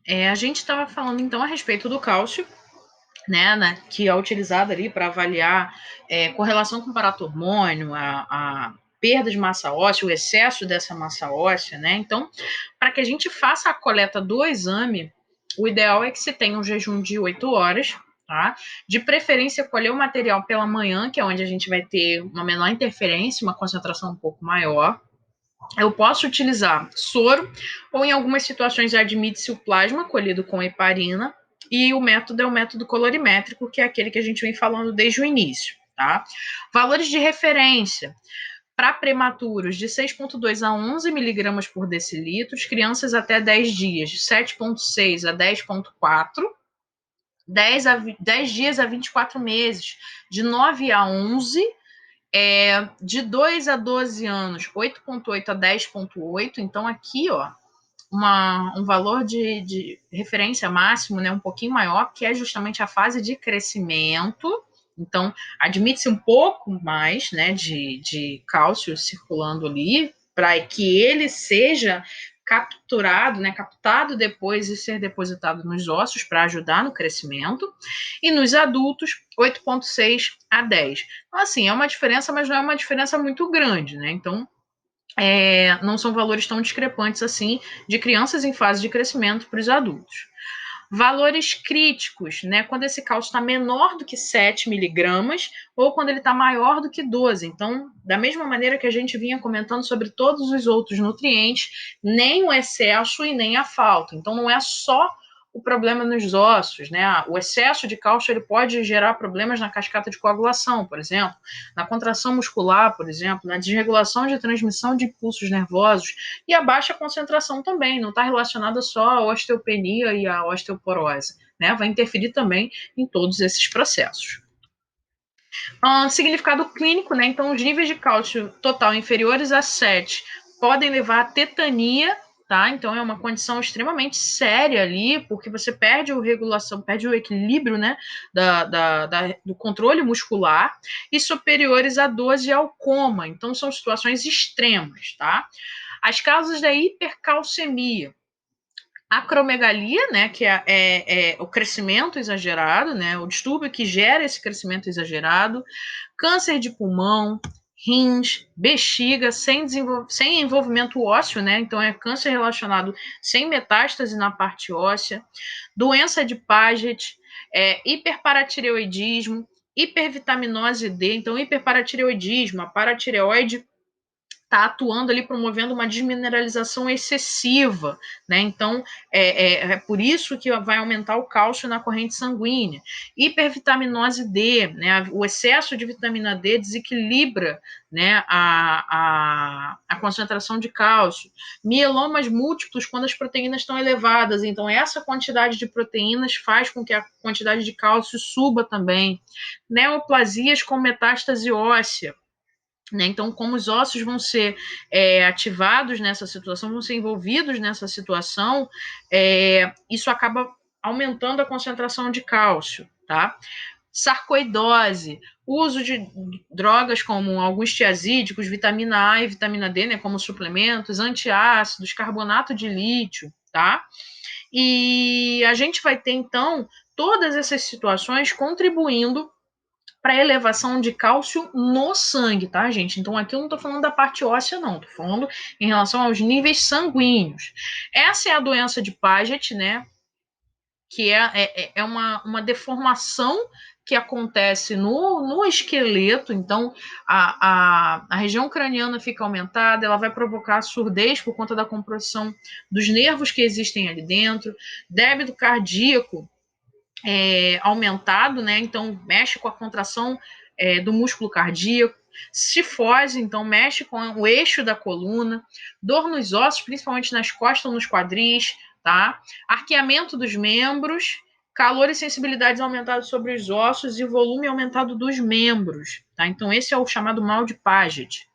A gente estava falando então a respeito do cálcio, né, que é utilizado ali para avaliar correlação com paratormônio, a perda de massa óssea, o excesso dessa massa óssea, né? Então, para que a gente faça a coleta do exame, o ideal é que se tenha um jejum de 8 horas, tá? De preferência, colher o material pela manhã, que é onde a gente vai ter uma menor interferência, uma concentração um pouco maior. Eu posso utilizar soro, ou em algumas situações admite-se o plasma colhido com heparina, e o método é o método colorimétrico, que é aquele que a gente vem falando desde o início, tá? Valores de referência para prematuros de 6,2 a 11 miligramas por decilitro, crianças até 10 dias de 7,6 a 10,4, 10 dias a 24 meses de 9 a 11, de 2 a 12 anos, 8,8 a 10,8. Então, aqui, ó, um valor de referência máximo, né, um pouquinho maior, que é justamente a fase de crescimento. Então, admite-se um pouco mais, né, de cálcio circulando ali, para que ele seja capturado, né, captado depois e ser depositado nos ossos para ajudar no crescimento. E nos adultos, 8,6 a 10. Então, assim, é uma diferença, mas não é uma diferença muito grande, né? Então, não são valores tão discrepantes assim de crianças em fase de crescimento para os adultos. Valores críticos, né? Quando esse cálcio está menor do que 7 miligramas ou quando ele está maior do que 12. Então, da mesma maneira que a gente vinha comentando sobre todos os outros nutrientes, nem o excesso e nem a falta. Então, não é só o problema nos ossos, né? O excesso de cálcio ele pode gerar problemas na cascata de coagulação, por exemplo, na contração muscular, por exemplo, na desregulação de transmissão de impulsos nervosos e a baixa concentração também, não está relacionada só à osteopenia e à osteoporose, né? Vai interferir também em todos esses processos. Significado clínico, né? Então, os níveis de cálcio total inferiores a 7 podem levar à tetania, tá? Então, é uma condição extremamente séria ali, porque você perde a regulação, perde o equilíbrio, né? Do controle muscular, e superiores a 12 ao coma. Então, são situações extremas, tá? As causas da hipercalcemia. Acromegalia, né, que é o crescimento exagerado, né, o distúrbio que gera esse crescimento exagerado, câncer de pulmão, rins, bexiga, sem envolvimento ósseo, né, então é câncer relacionado sem metástase na parte óssea, doença de Paget, hiperparatireoidismo, hipervitaminose D, então hiperparatireoidismo, a paratireoide está atuando ali, promovendo uma desmineralização excessiva, né? Então, é por isso que vai aumentar o cálcio na corrente sanguínea. Hipervitaminose D, né? O excesso de vitamina D desequilibra, né, a concentração de cálcio. Mielomas múltiplos quando as proteínas estão elevadas. Então, essa quantidade de proteínas faz com que a quantidade de cálcio suba também. Neoplasias com metástase óssea. Né? Então, como os ossos vão ser ativados nessa situação, vão ser envolvidos nessa situação, isso acaba aumentando a concentração de cálcio, tá? Sarcoidose, uso de drogas como alguns tiazídicos, vitamina A e vitamina D, né, como suplementos, antiácidos, carbonato de lítio, tá? E a gente vai ter, então, todas essas situações contribuindo para elevação de cálcio no sangue, tá, gente? Então aqui eu não tô falando da parte óssea, não, tô falando em relação aos níveis sanguíneos. Essa é a doença de Paget, né? Que é uma deformação que acontece no esqueleto, então a região craniana fica aumentada, ela vai provocar surdez por conta da compressão dos nervos que existem ali dentro, débito cardíaco aumentado, né? Então mexe com a contração do músculo cardíaco, cifose, então mexe com o eixo da coluna, dor nos ossos, principalmente nas costas ou nos quadris, tá? Arqueamento dos membros, calor e sensibilidade aumentados sobre os ossos e volume aumentado dos membros, tá? Então esse é o chamado mal de Paget.